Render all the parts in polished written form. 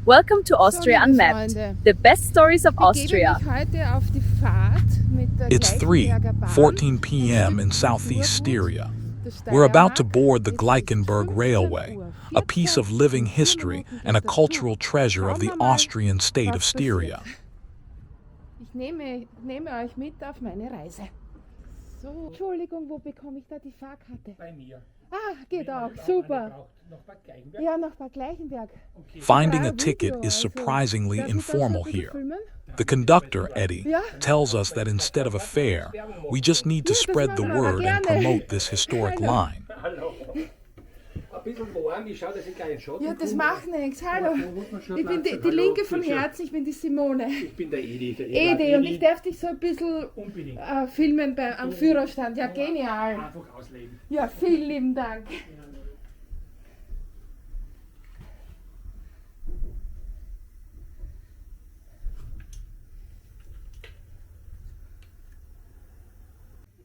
Welcome to Austria Unmapped, the best stories of Austria. It's 3:14 p.m. in southeast Styria. We're about to board the Gleikenberg Railway, a piece of living history and a cultural treasure of the Austrian state of Styria. Ich nehme euch mit auf meine Reise. So, Entschuldigung, wo bekomme ich da die Fahrkarte? Bei mir. Ah, geht auch, super. Noch Bad Gleikenberg? Ja, nach Bad Gleichenberg. Finding a ticket is surprisingly informal here. The conductor, Eddie, tells us that instead of a fare, we just need to spread the word and promote this historic line. Hallo. Ein bisschen warm, ich schaue, dass ich keinen Schatten Ja, das macht nichts. Hallo. Ich bin die Linke von Herzen, ich bin die Simone. Ich bin der Edi. Edi, und ich darf dich so ein bisschen Unbedingt. filmen am Führerstand. Ja, genial. Einfach ausleben. Ja, vielen lieben Dank.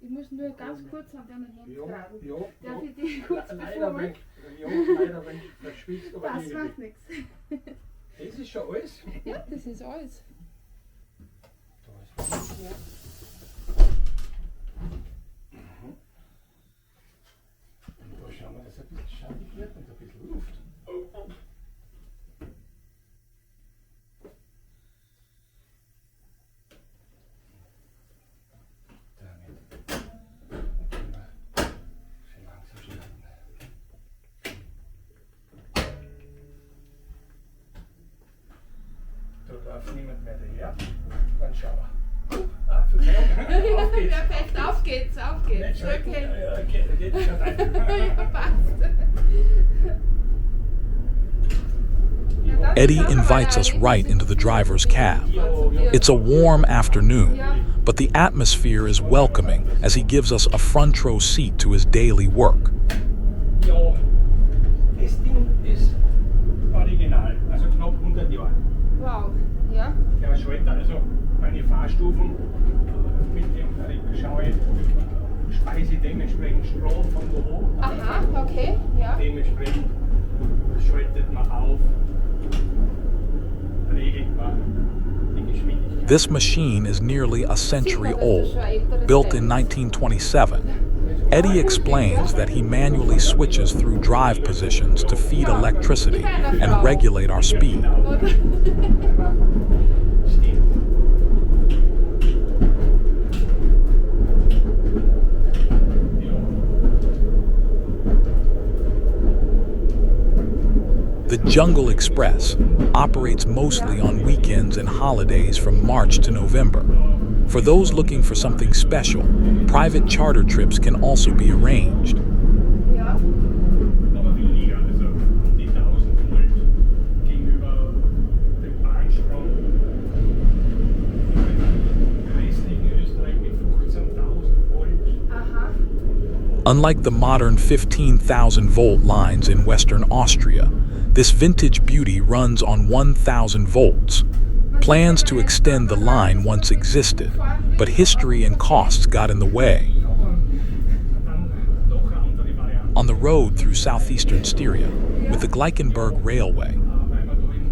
Ich muss nur ganz kurz an deinen Hemd tragen. Darf ich die kurz bevor? Leider, wenn du verschwitzt, aber Das macht nichts. Das ist schon alles? Ja, das ist alles. Und da schauen wir, dass ein bisschen schattig wird und ein bisschen Luft. Da darf niemand mehr daher. Dann schauen wir. Auf geht's. Perfekt, auf geht's. Okay. Okay, da geht es schon rein. Ja, passt. Eddie invites us right into the driver's cab. It's a warm afternoon, but the atmosphere is welcoming as he gives us a front row seat to his daily work. Ja, das Ding ist original, also knapp 100 Jahre. Wow, ja. Der Schalter, also meine Fahrstufen, mit dem schaue ich, speise dementsprechend Strom von da oben. Aha, okay, ja. Dementsprechend schaltet man auf, regelt man die Geschwindigkeit. This machine is nearly a century old, built in 1927. Eddie explains that he manually switches through drive positions to feed electricity and regulate our speed. The Jungle Express operates mostly on weekends and holidays from March to November. For those looking for something special, private charter trips can also be arranged. Ja. Aber weniger, also die 1000 Volt gegenüber dem Bahnstrom. Restlichen Österreich mit 15.000 Volt. Aha. Unlike the modern 15,000-volt lines in Western Austria, this vintage beauty runs on 1,000 volts. Plans to extend the line once existed, but history and costs got in the way. On the road through southeastern Styria, with the Gleikenberg Railway.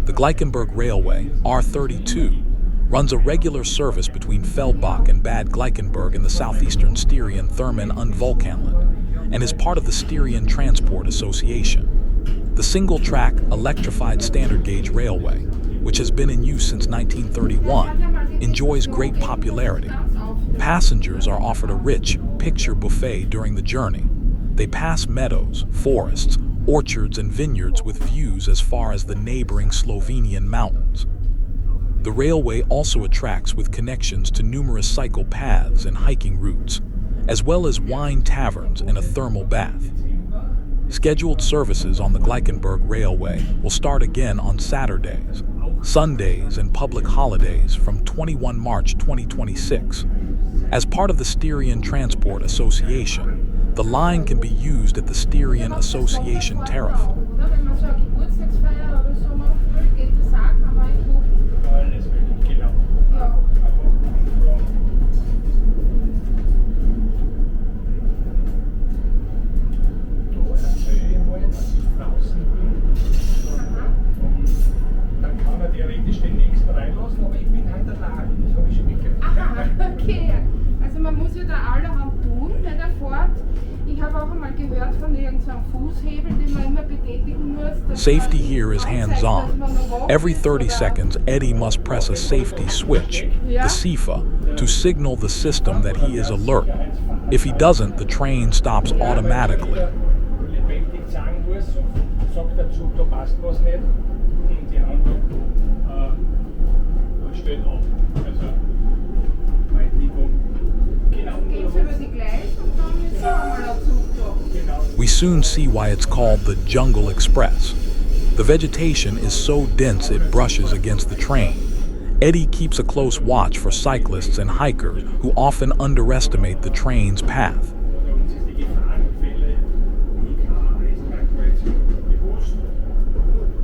The Gleikenberg Railway, R32, runs a regular service between Feldbach and Bad Gleikenberg in the southeastern Styrian Thermen und Vulkanland, and is part of the Styrian Transport Association. The single-track, electrified standard-gauge railway, which has been in use since 1931, enjoys great popularity. Passengers are offered a rich picture buffet during the journey. They pass meadows, forests, orchards, and vineyards with views as far as the neighboring Slovenian mountains. The railway also attracts with connections to numerous cycle paths and hiking routes, as well as wine taverns and a thermal bath. Scheduled services on the Gleikenberg Railway will start again on Saturdays, Sundays, and public holidays from 21 March 2026. As part of the Styrian Transport Association, the line can be used at the Styrian Association tariff. Wenn man so eine Geburtstagsfeier oder so machen will, geht das auch, kann man buchen. Alles möglich, genau. Ja. Dann kann Okay, also man muss ja da allerhand tun bei der Fahrt. Ich habe auch einmal gehört von irgendeinem Fußhebel, den man immer betätigen muss. Safety here is hands-on. Every 30 seconds, Eddie must press a safety switch, the SIFA, to signal the system that he is alert. If he doesn't, the train stops automatically. Lebendig sagen muss, sagt der Zug, da passt was nicht. Und die Handlung stellt ab. Also, Weitliebung. Genau. Geht's über die Gleis und dann ist so einmal ein Zug da. We soon see why it's called the Jungle Express. The vegetation is so dense it brushes against the train. Eddie keeps a close watch for cyclists and hikers who often underestimate the train's path. Bei uns ist die Gefahrenquelle kein Eisenbahnkreuz bewusst.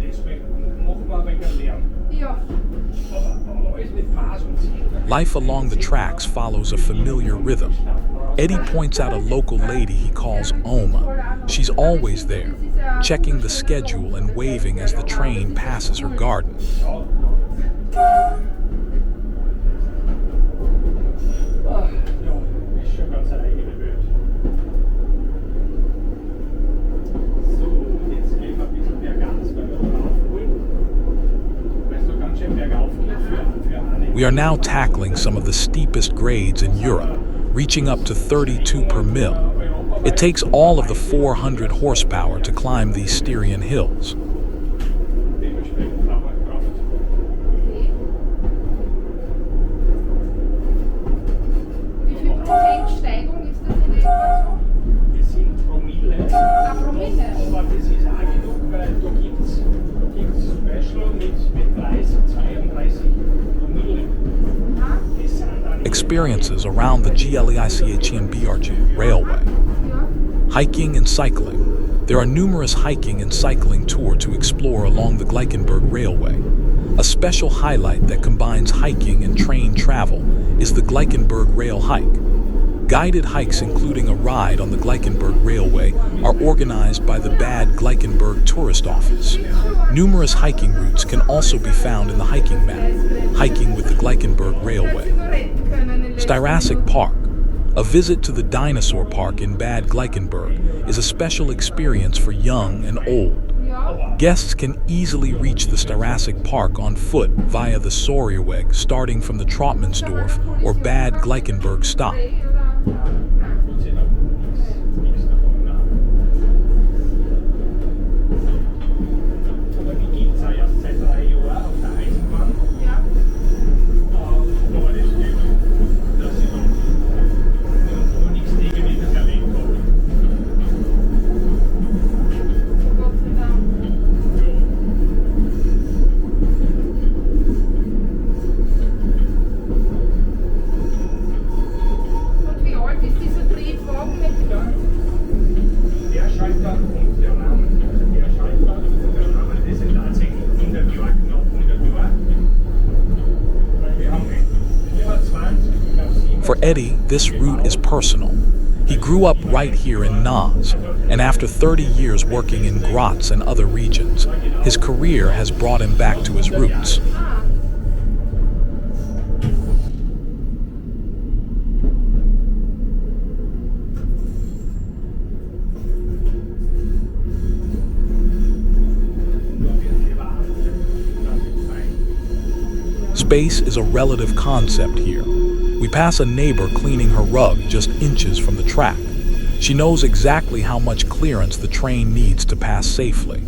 Deswegen machen wir ein wenig Lärm. Ja. Aber alles mit Maß und Ziel. Life along the tracks follows a familiar rhythm. Eddie points out a local lady he calls Oma. She's always there, checking the schedule and waving as the train passes her garden. Ja, ist schon ganz eine eigene Welt. So, jetzt gehen wir ein bisschen bergauf, weil wir da aufholen. Weil es da ganz schön bergauf geht für eine. We are now tackling some of the steepest grades in Europe, reaching up to 32 per mil. It takes all of the 400 horsepower to climb these Styrian hills. Dementsprechend brauchen wir Kraft. Wie viel Prozent Steigung ist das in etwa so? Das sind Promille. Promille? Aber das ist auch genug, weil da gibt's Special mit 30, 32 Promille. Aha. Das sind dann Experiences around the Gleikenberg Railway. Ja. Hiking and cycling. There are numerous hiking and cycling tours to explore along the Gleikenberg Railway. A special highlight that combines hiking and train travel is the Gleikenberg Rail Hike. Guided hikes including a ride on the Gleikenberg Railway are organized by the Bad Gleikenberg Tourist Office. Numerous hiking routes can also be found in the hiking map, Hiking with the Gleikenberg Railway. Styria Park. A visit to the dinosaur park in Bad Gleikenberg is a special experience for young and old. Ja. Guests can easily reach the Styria Park on foot via the Sorierweg starting from the Trottmannsdorf or Bad Gleikenberg stop. Gott sei Dank nichts davon. Nein. Aber die gibt es auch erst seit 3 Jahren auf der Eisenbahn. Ja. Aber das geht, dass ich noch nichts Negatives erlebt habe. Gott sei Dank. Und wie alt ist dieser Triebwagen mit Der Schalter und der Rahmen, also der Schalter und der Rahmen, das sind tatsächlich 100 Jahre, knapp 100 Jahre. Weil wir haben 24, ich glaube 7. For Eddie, this route is personal. He grew up right here in Nas, and after 30 years working in Graz and other regions, his career has brought him back to his roots. Space is a relative concept here. We pass a neighbor cleaning her rug just inches from the track. She knows exactly how much clearance the train needs to pass safely.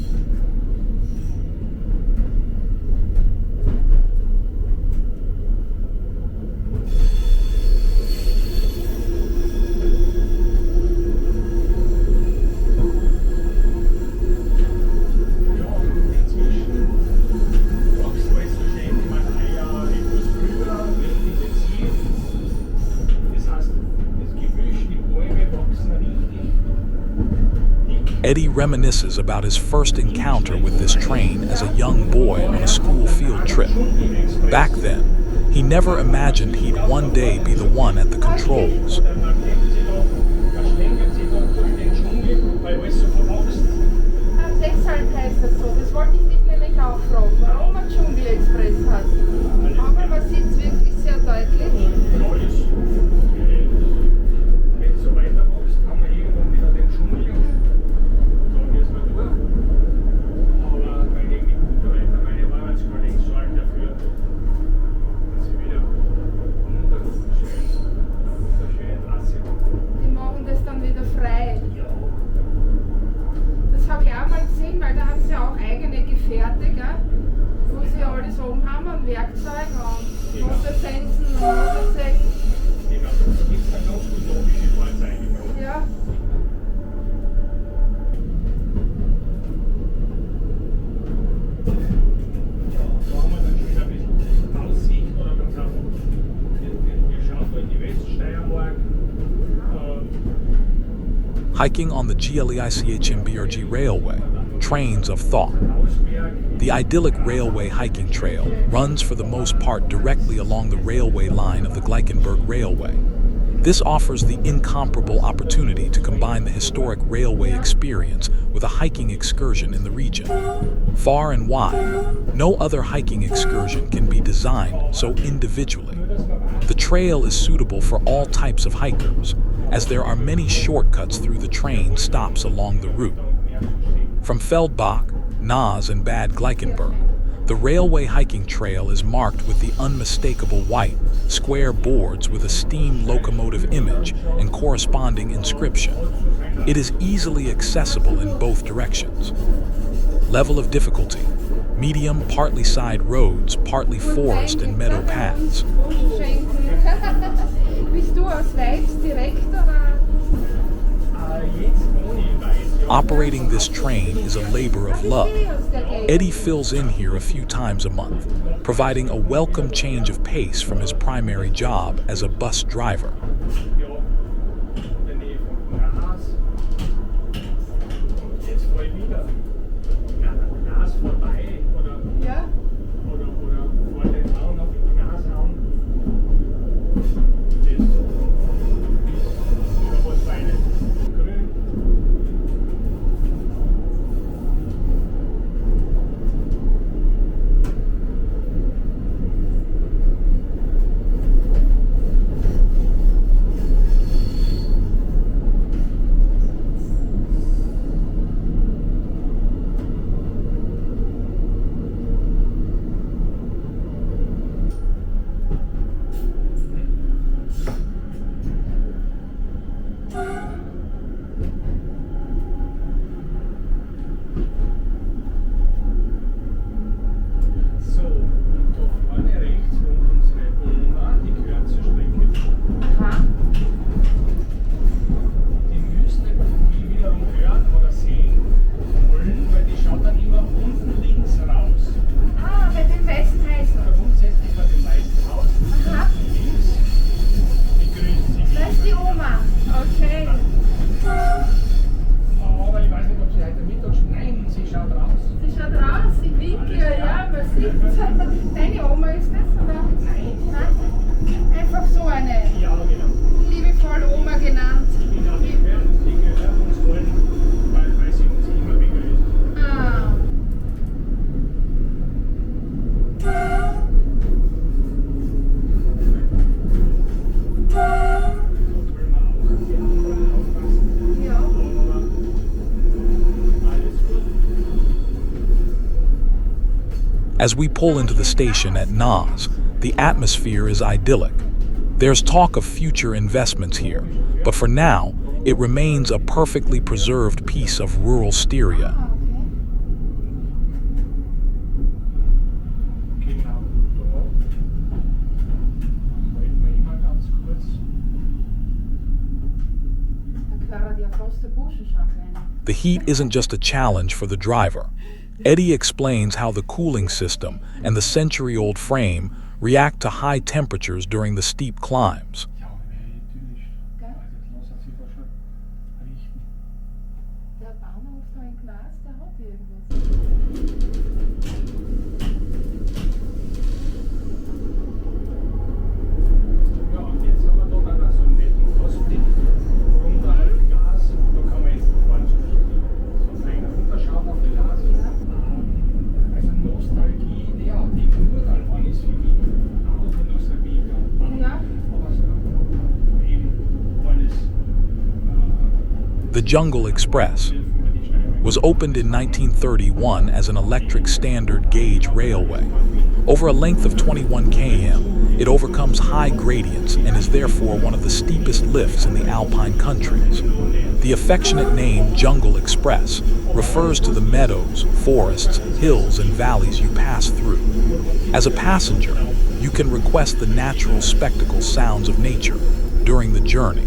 Eddie reminisces about his first encounter with this train as a young boy on a school field trip. Back then, he never imagined he'd one day be the one at the controls. Deshalb heißt das so. Das wollte ich dich nämlich auch fragen, warum man Dschungel-Express heißt. Aber man sieht es wirklich sehr deutlich. Hammer und Werkzeug und Motorsensen und Motorsägen. Genau, da gibt es dann ganz utopische Fahrzeuge. Ja. Da haben wir dann schon ein bisschen Aussicht oder ganz einfach, wir schauen da in die Weststeiermark. Hiking on the Gleikenberg Railway, Trains of Thought. The idyllic railway hiking trail runs for the most part directly along the railway line of the Gleikenberg Railway. This offers the incomparable opportunity to combine the historic railway experience with a hiking excursion in the region. Far and wide, no other hiking excursion can be designed so individually. The trail is suitable for all types of hikers, as there are many shortcuts through the train stops along the route. From Feldbach, Naas, and Bad Gleikenberg, the railway hiking trail is marked with the unmistakable white, square boards with a steam locomotive image and corresponding inscription. It is easily accessible in both directions. Level of difficulty: medium, partly side roads, partly forest and meadow paths. Bist du aus Weiz direkt oder? Operating this train is a labor of love. Eddie fills in here a few times a month, providing a welcome change of pace from his primary job as a bus driver. Ja. Deine Oma ist das, oder? Nein. Einfach so eine. Ja, genau. Liebevoll Oma genannt. Die gehört uns allen, weil sie uns immer begrüßt. Ah. Ja. As we pull into the station at Naas, the atmosphere is idyllic. There's talk of future investments here, but for now, it remains a perfectly preserved piece of rural Styria. Genau. Halten wir immer ganz kurz. The heat isn't just a challenge for the driver. Eddie explains how the cooling system and the century-old frame react to high temperatures during the steep climbs. Ja, natürlich. Also, das lassen Sie da schon richten. Der Bahnhof da in Glas, der hat irgendwas. Ja, und jetzt haben wir da dann so einen netten Kostblick runter auf Glas. Da kann man jetzt fahren so ein kleiner Unterschauen auf Glas. Also Nostalgie, ja, die Murtalbahn ist für mich auch eine Nostalgie. Ja. Aber so eben alles. The Jungle Express was opened in 1931 as an electric standard gauge railway. Over a length of 21 km, it overcomes high gradients and is therefore one of the steepest lifts in the Alpine countries. The affectionate name Jungle Express refers to the meadows, forests, hills, and valleys you pass through. As a passenger, you can request the natural spectacle sounds of nature during the journey.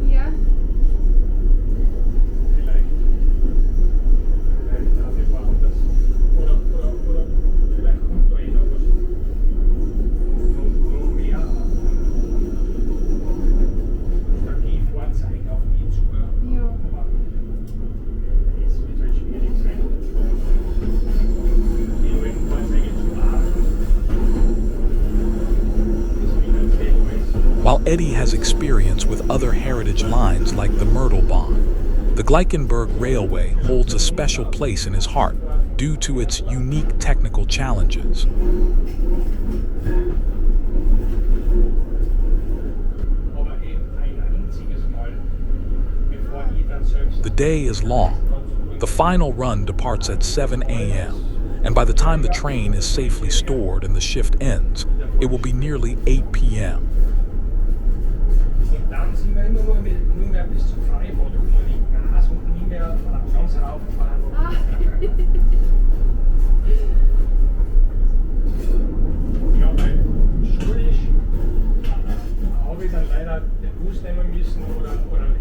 Ja. Ja. While Eddie has experience with other heritage lines like the Myrtlebahn, the Gleikenberg Railway holds a special place in his heart due to its unique technical challenges. The day is long. The final run departs at 7 a.m., and by the time the train is safely stored and the shift ends, it will be nearly 8 p.m. Dann sind wir immer nur mehr bis zum Freiburg geflogen, Gas und nie mehr ganz raufgefahren. Ja, weil schulisch habe ich dann leider den Bus nehmen müssen oder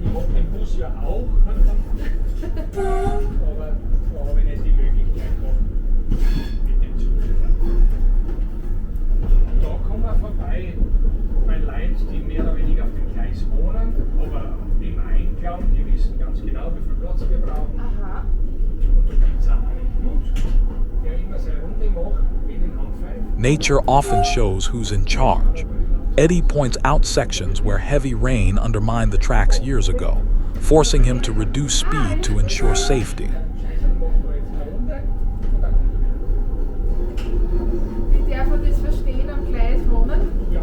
ich habe den Bus ja auch, aber da habe ich nicht die Möglichkeit gehabt mit dem Zug zu fahren. Da kommen wir vorbei bei Leuten, die mehr oder weniger auf dem Gleis wohnen, aber im Einklang, die wissen ganz genau, wie viel Platz wir brauchen. Aha. Und da gibt es auch einen Hut, der immer seine Runde macht mit den Handpfeifen. Nature often shows who's in charge. Eddie points out sections where heavy rain undermined the tracks years ago, forcing him to reduce speed to ensure safety. Scheiße, machen wir jetzt eine Runde und dann kommt er wieder. Wie darf man das verstehen am Gleis wohnen? Ja,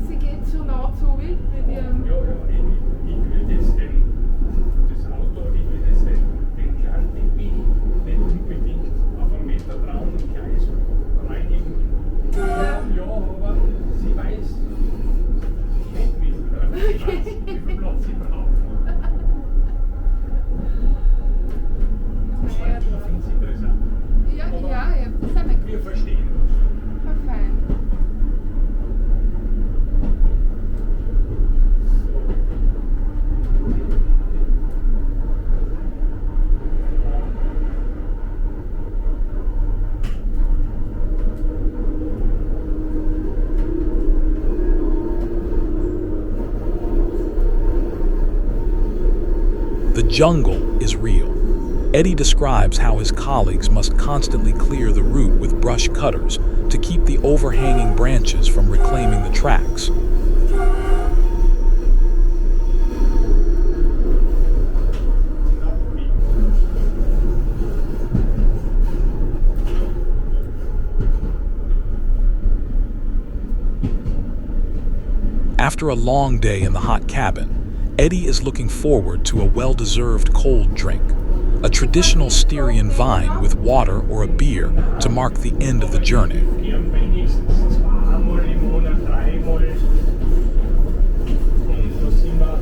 Sie geht zu nah zu wie mit ihrem. ich würde jetzt das Auto, ich würde jetzt den kleinen Tipi nicht unbedingt auf einen Meter Traum im Gleis reinigen. Ja, aber sie weiß nicht mit, sie weiß, wie viel Platz sie braucht. Ja, Ich finde es interessant. ja, das haben wir Wir verstehen uns. voll fein. The jungle is real. Eddie describes how his colleagues must constantly clear the route with brush cutters to keep the overhanging branches from reclaiming the tracks. After a long day in the hot cabin, Eddie is looking forward to a well-deserved cold drink, a traditional Styrian vine with water or a beer to mark the end of the journey. Wir haben wenigstens zweimal im Monat, dreimal. Und da sind wir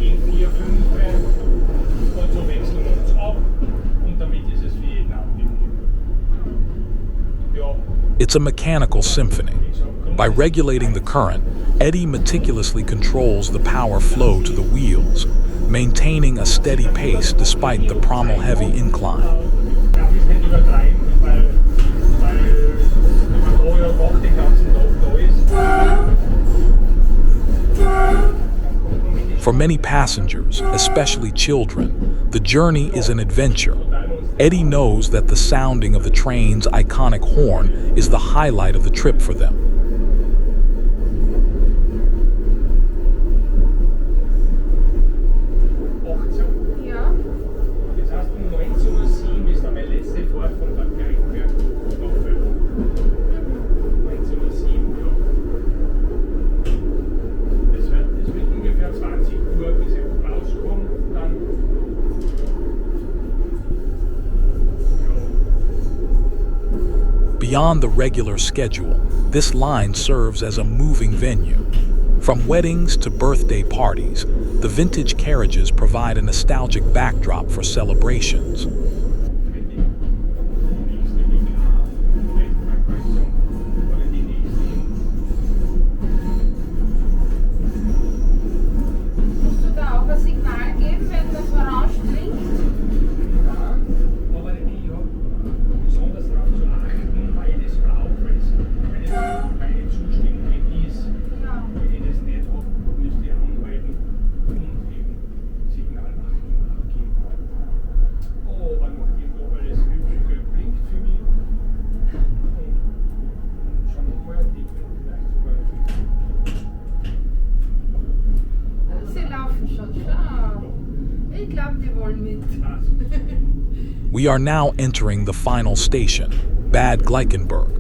in 4, 5 und so wechseln wir uns ab. Und damit ist es für jeden abgegeben. Ja, It's a mechanical symphony. By regulating the current, Eddie meticulously controls the power flow to the wheels, maintaining a steady pace despite the pommel-heavy incline. darf ich nicht übertreiben, weil man da ja doch den ganzen Tag da ist. For many passengers, especially children, the journey is an adventure. Eddie knows that the sounding of the train's iconic horn is the highlight of the trip for them. Ja. Das heißt, um 19:07 ist dann meine letzte Fahrt von Bad Gleikenberg nach Völln. 19:07, ja. Beyond the regular schedule, this line serves as a moving venue. From weddings to birthday parties, the vintage carriages provide a nostalgic backdrop for celebrations. Musst du da auch ein Signal geben, wenn das Orange blinkt? Ja, aber ich habe besonders darauf zu achten, weil ich das brauche, weil es meine Zustimmung ist. Ja. Wenn ich das nicht habe, müsste ich anhalten und eben Signal machen und abgeben. Aber nachdem da alles hübsch gelb blinkt für mich, und schauen wir mal, die können vielleicht sogar Sie laufen schon. Schau. Ich glaube, die wollen mit. We are now entering the final station, Bad Gleikenberg.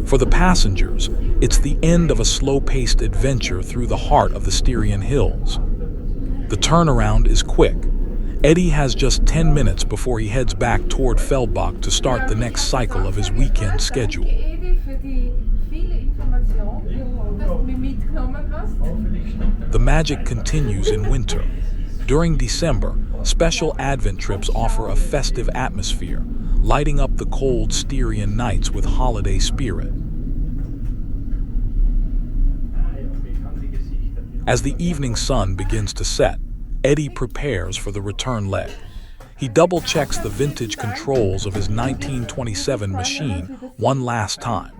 For the passengers, it's the end of a slow-paced adventure through the heart of the Styrian hills. The turnaround is quick. Eddie has just 10 minutes before he heads back toward Feldbach to start the next cycle of his weekend schedule. Danke, Edi, für die viele Information, dass du mich mitgenommen hast. The magic continues in winter. During December, special Advent trips offer a festive atmosphere, lighting up the cold Styrian nights with holiday spirit. As the evening sun begins to set, Eddie prepares for the return leg. He double-checks the vintage controls of his 1927 machine one last time.